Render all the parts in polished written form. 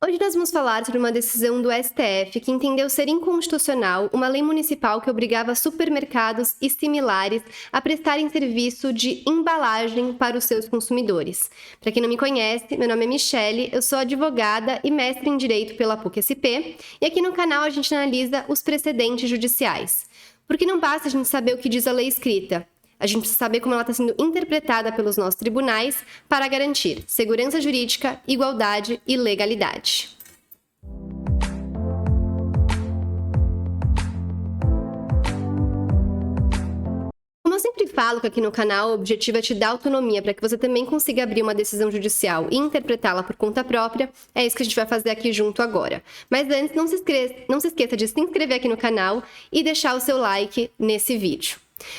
Hoje nós vamos falar sobre uma decisão do STF que entendeu ser inconstitucional uma lei municipal que obrigava supermercados e similares a prestarem serviço de embalagem para os seus consumidores. Para quem não me conhece, meu nome é Michele, eu sou advogada e mestre em Direito pela PUC-SP, e aqui no canal a gente analisa os precedentes judiciais. Porque não basta a gente saber o que diz a lei escrita. A gente precisa saber como ela está sendo interpretada pelos nossos tribunais para garantir segurança jurídica, igualdade e legalidade. Como eu sempre falo que aqui no canal, o objetivo é te dar autonomia para que você também consiga abrir uma decisão judicial e interpretá-la por conta própria. É isso que a gente vai fazer aqui junto agora. Mas antes, não se esqueça de se inscrever aqui no canal e deixar o seu like nesse vídeo.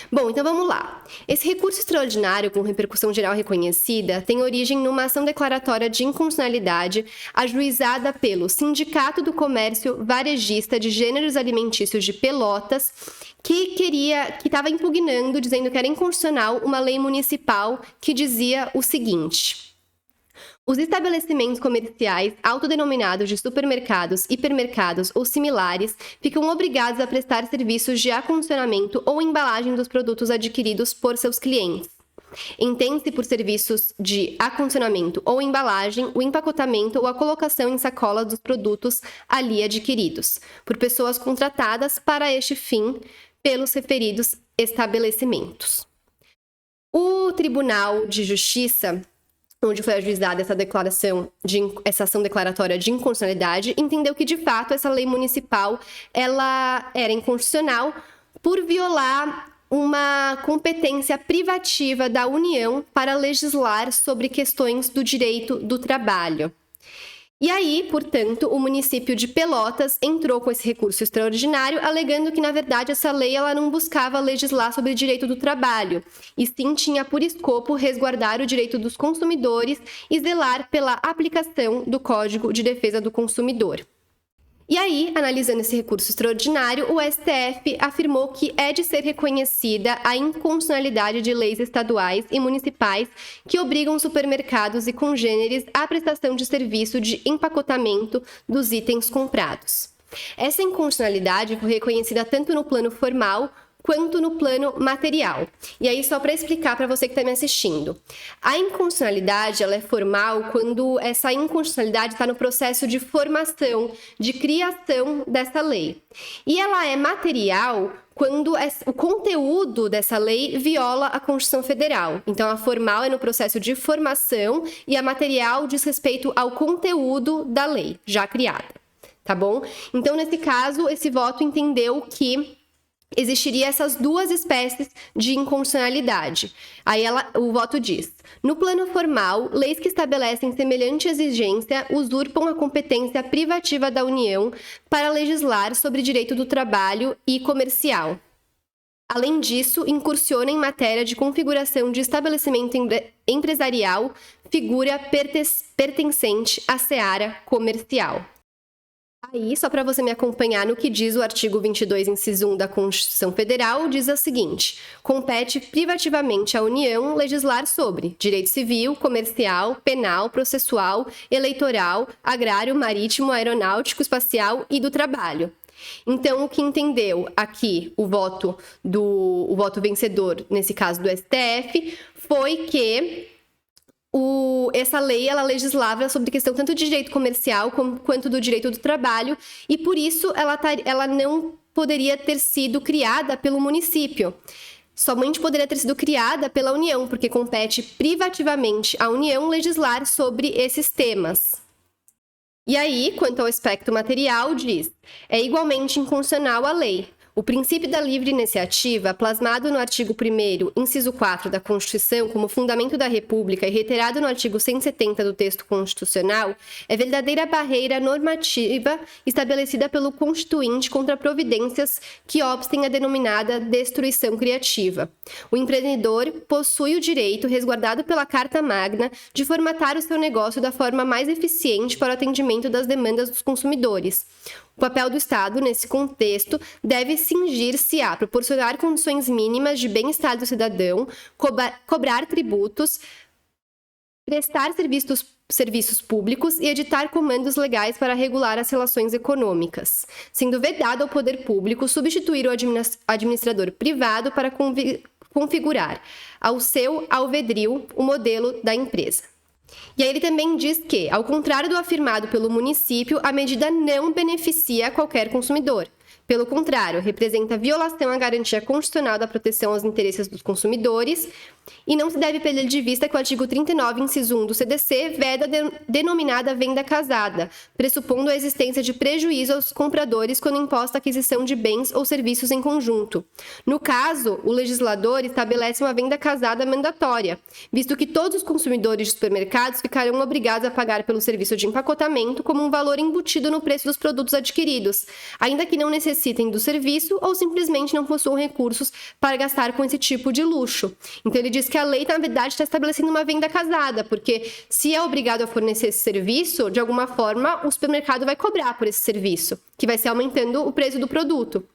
Bom, então vamos lá. Esse recurso extraordinário com repercussão geral reconhecida tem origem numa ação declaratória de inconstitucionalidade ajuizada pelo Sindicato do Comércio Varejista de Gêneros Alimentícios de Pelotas, que estava impugnando, dizendo que era inconstitucional uma lei municipal que dizia o seguinte: os estabelecimentos comerciais autodenominados de supermercados, hipermercados ou similares ficam obrigados a prestar serviços de acondicionamento ou embalagem dos produtos adquiridos por seus clientes. Entende-se por serviços de acondicionamento ou embalagem o empacotamento ou a colocação em sacola dos produtos ali adquiridos, por pessoas contratadas para este fim pelos referidos estabelecimentos. O Tribunal de Justiça, onde foi ajuizada essa ação declaratória de inconstitucionalidade, entendeu que, de fato, essa lei municipal ela era inconstitucional por violar uma competência privativa da União para legislar sobre questões do direito do trabalho. E aí, portanto, o município de Pelotas entrou com esse recurso extraordinário, alegando que, na verdade, essa lei ela não buscava legislar sobre o direito do trabalho, e sim tinha por escopo resguardar o direito dos consumidores e zelar pela aplicação do Código de Defesa do Consumidor. E aí, analisando esse recurso extraordinário, o STF afirmou que é de ser reconhecida a inconstitucionalidade de leis estaduais e municipais que obrigam supermercados e congêneres à prestação de serviço de empacotamento dos itens comprados. Essa inconstitucionalidade foi reconhecida tanto no plano formal quanto no plano material. E aí, só para explicar para você que está me assistindo. A inconstitucionalidade ela é formal quando essa inconstitucionalidade está no processo de formação, de criação dessa lei. E ela é material quando o conteúdo dessa lei viola a Constituição Federal. Então, a formal é no processo de formação e a material diz respeito ao conteúdo da lei já criada, tá bom? Então, nesse caso, esse voto entendeu que existiria essas duas espécies de inconstitucionalidade. Aí o voto diz: no plano formal, leis que estabelecem semelhante exigência usurpam a competência privativa da União para legislar sobre direito do trabalho e comercial. Além disso, incursiona em matéria de configuração de estabelecimento empresarial, figura pertencente à seara comercial. Aí, só para você me acompanhar no que diz o artigo 22, inciso 1 da Constituição Federal, diz o seguinte: compete privativamente à União legislar sobre direito civil, comercial, penal, processual, eleitoral, agrário, marítimo, aeronáutico, espacial e do trabalho. Então, o que entendeu aqui o voto vencedor, nesse caso do STF, foi que essa lei ela legislava sobre questão tanto de direito comercial quanto do direito do trabalho, e por isso ela não poderia ter sido criada pelo município. Somente poderia ter sido criada pela União, porque compete privativamente à União legislar sobre esses temas. E aí, quanto ao aspecto material, diz: é igualmente inconstitucional a lei. O princípio da livre iniciativa, plasmado no artigo 1º, inciso 4 da Constituição, como fundamento da República e reiterado no artigo 170 do texto constitucional, é verdadeira barreira normativa estabelecida pelo Constituinte contra providências que obstem a denominada destruição criativa. O empreendedor possui o direito, resguardado pela Carta Magna, de formatar o seu negócio da forma mais eficiente para o atendimento das demandas dos consumidores. O papel do Estado, nesse contexto, deve cingir-se a proporcionar condições mínimas de bem-estar do cidadão, cobrar tributos, prestar serviços públicos e editar comandos legais para regular as relações econômicas, sendo vedado ao poder público substituir o administrador privado para configurar ao seu alvedrio o modelo da empresa. E aí ele também diz que, ao contrário do afirmado pelo município, a medida não beneficia qualquer consumidor. Pelo contrário, representa violação à garantia constitucional da proteção aos interesses dos consumidores e não se deve perder de vista que o artigo 39, inciso 1 do CDC, veda a denominada venda casada, pressupondo a existência de prejuízo aos compradores quando imposta a aquisição de bens ou serviços em conjunto. No caso, o legislador estabelece uma venda casada mandatória, visto que todos os consumidores de supermercados ficarão obrigados a pagar pelo serviço de empacotamento como um valor embutido no preço dos produtos adquiridos, ainda que não necessitem do serviço ou simplesmente não possuam recursos para gastar com esse tipo de luxo. Então ele diz que a lei, na verdade, está estabelecendo uma venda casada, porque se é obrigado a fornecer esse serviço, de alguma forma o supermercado vai cobrar por esse serviço, que vai ser aumentando o preço do produto.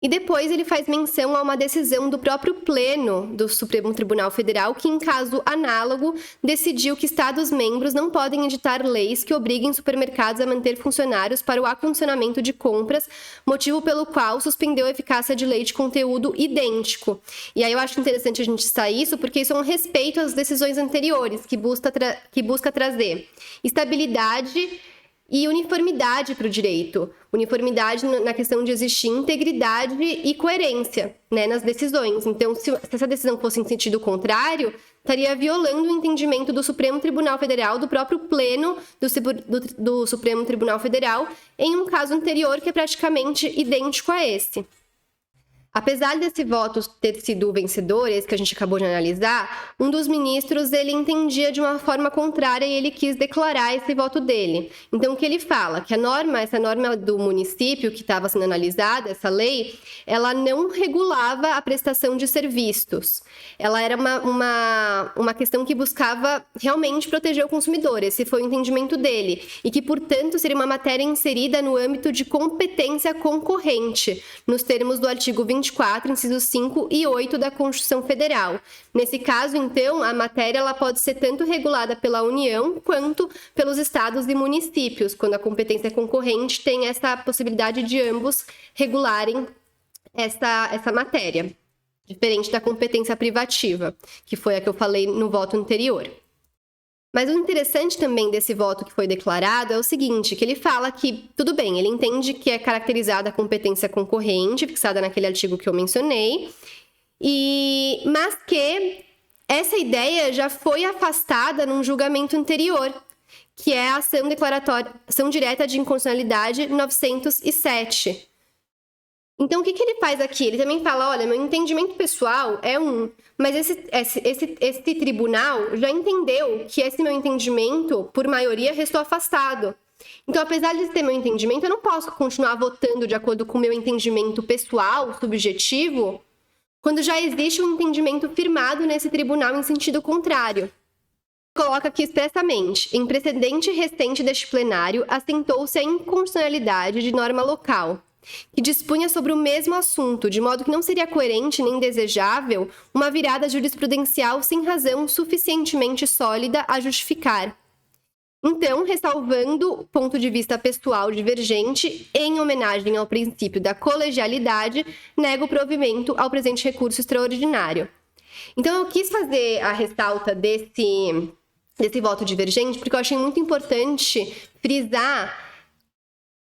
E depois ele faz menção a uma decisão do próprio Pleno do Supremo Tribunal Federal que, em caso análogo, decidiu que Estados-membros não podem editar leis que obriguem supermercados a manter funcionários para o acondicionamento de compras, motivo pelo qual suspendeu a eficácia de lei de conteúdo idêntico. E aí eu acho interessante a gente citar isso, porque isso é um respeito às decisões anteriores, que busca trazer estabilidade e uniformidade para o direito. Uniformidade na questão de existir integridade e coerência, né, nas decisões. Então, se essa decisão fosse em sentido contrário, estaria violando o entendimento do Supremo Tribunal Federal, do próprio Pleno do Supremo Tribunal Federal, em um caso anterior que é praticamente idêntico a esse. Apesar desse voto ter sido vencedor, esse que a gente acabou de analisar, um dos ministros ele entendia de uma forma contrária e ele quis declarar esse voto dele. Então, o que ele fala? Que essa norma do município que estava sendo analisada, essa lei, ela não regulava a prestação de serviços. Ela era uma questão que buscava realmente proteger o consumidor. Esse foi o entendimento dele. E que, portanto, seria uma matéria inserida no âmbito de competência concorrente, nos termos do artigo 24, incisos 5 e 8 da Constituição Federal. Nesse caso, então, a matéria ela pode ser tanto regulada pela União quanto pelos estados e municípios, quando a competência concorrente tem essa possibilidade de ambos regularem essa matéria, diferente da competência privativa, que foi a que eu falei no voto anterior. Mas o interessante também desse voto que foi declarado é o seguinte, que ele fala que, tudo bem, ele entende que é caracterizada a competência concorrente, fixada naquele artigo que eu mencionei, mas que essa ideia já foi afastada num julgamento anterior, que é a ação direta de inconstitucionalidade 907. Então, o que ele faz aqui? Ele também fala, olha, meu entendimento pessoal é mas esse tribunal já entendeu que esse meu entendimento, por maioria, restou afastado. Então, apesar de ter meu entendimento, eu não posso continuar votando de acordo com o meu entendimento pessoal, subjetivo, quando já existe um entendimento firmado nesse tribunal em sentido contrário. Coloca aqui expressamente, em precedente recente deste plenário, assentou-se a inconstitucionalidade de norma local, que dispunha sobre o mesmo assunto, de modo que não seria coerente nem desejável uma virada jurisprudencial sem razão suficientemente sólida a justificar. Então, ressalvando ponto de vista pessoal divergente, em homenagem ao princípio da colegialidade, nego o provimento ao presente recurso extraordinário. Então, eu quis fazer a ressalta desse voto divergente, porque eu achei muito importante frisar,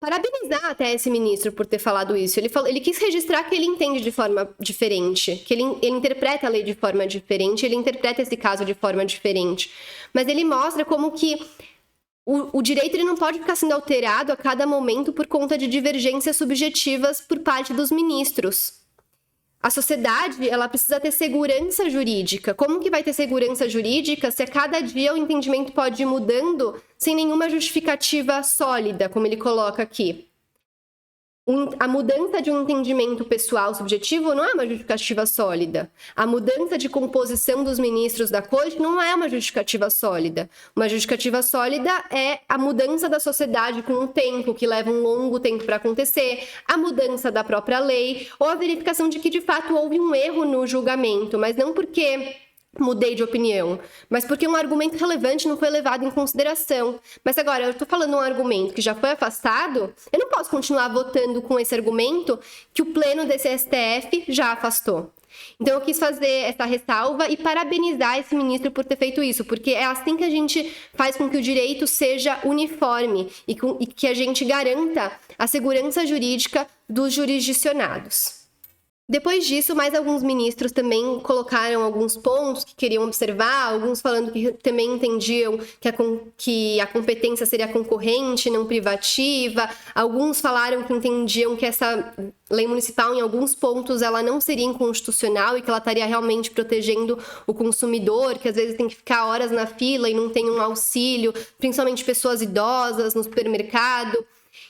parabenizar até esse ministro por ter falado isso. Ele quis registrar que ele entende de forma diferente, que ele interpreta a lei de forma diferente, ele interpreta esse caso de forma diferente. Mas ele mostra como que o direito ele não pode ficar sendo alterado a cada momento por conta de divergências subjetivas por parte dos ministros. A sociedade, ela precisa ter segurança jurídica. Como que vai ter segurança jurídica se a cada dia o entendimento pode ir mudando sem nenhuma justificativa sólida, como ele coloca aqui? A mudança de um entendimento pessoal subjetivo não é uma justificativa sólida. A mudança de composição dos ministros da corte não é uma justificativa sólida. Uma justificativa sólida é a mudança da sociedade com o tempo, que leva um longo tempo para acontecer, a mudança da própria lei, ou a verificação de que, de fato, houve um erro no julgamento, mas não porque mudei de opinião, mas porque um argumento relevante não foi levado em consideração. Mas agora, eu estou falando um argumento que já foi afastado, eu não posso continuar votando com esse argumento que o pleno desse STF já afastou. Então, eu quis fazer essa ressalva e parabenizar esse ministro por ter feito isso, porque é assim que a gente faz com que o direito seja uniforme e que a gente garanta a segurança jurídica dos jurisdicionados. Depois disso, mais alguns ministros também colocaram alguns pontos que queriam observar, alguns falando que também entendiam que a competência seria concorrente, não privativa, alguns falaram que entendiam que essa lei municipal, em alguns pontos, ela não seria inconstitucional e que ela estaria realmente protegendo o consumidor, que às vezes tem que ficar horas na fila e não tem um auxílio, principalmente pessoas idosas no supermercado.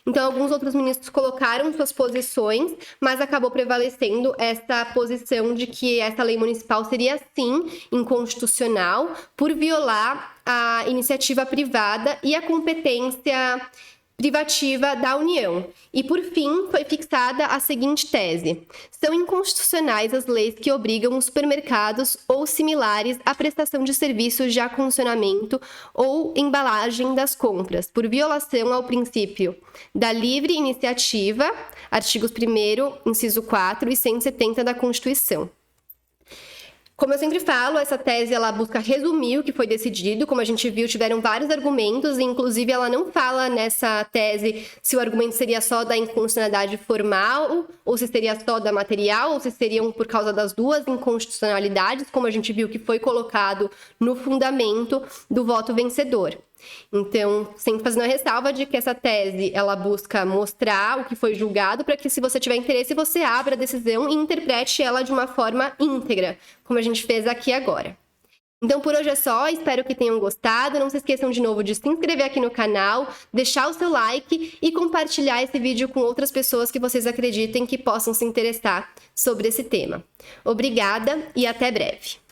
Então, alguns outros ministros colocaram suas posições, mas acabou prevalecendo essa posição de que essa lei municipal seria, sim, inconstitucional por violar a iniciativa privada e a competência privativa da União. E, por fim, foi fixada a seguinte tese: são inconstitucionais as leis que obrigam os supermercados ou similares à prestação de serviços de acondicionamento ou embalagem das compras, por violação ao princípio da livre iniciativa, artigos 1º, inciso 4 e 170 da Constituição. Como eu sempre falo, essa tese ela busca resumir o que foi decidido. Como a gente viu, tiveram vários argumentos, e inclusive ela não fala nessa tese se o argumento seria só da inconstitucionalidade formal, ou se seria só da material, ou se seriam por causa das duas inconstitucionalidades, como a gente viu que foi colocado no fundamento do voto vencedor. Então, sempre fazendo a ressalva de que essa tese, ela busca mostrar o que foi julgado para que, se você tiver interesse, você abra a decisão e interprete ela de uma forma íntegra, como a gente fez aqui agora. Então, por hoje é só, espero que tenham gostado. Não se esqueçam de novo de se inscrever aqui no canal, deixar o seu like e compartilhar esse vídeo com outras pessoas que vocês acreditem que possam se interessar sobre esse tema. Obrigada e até breve!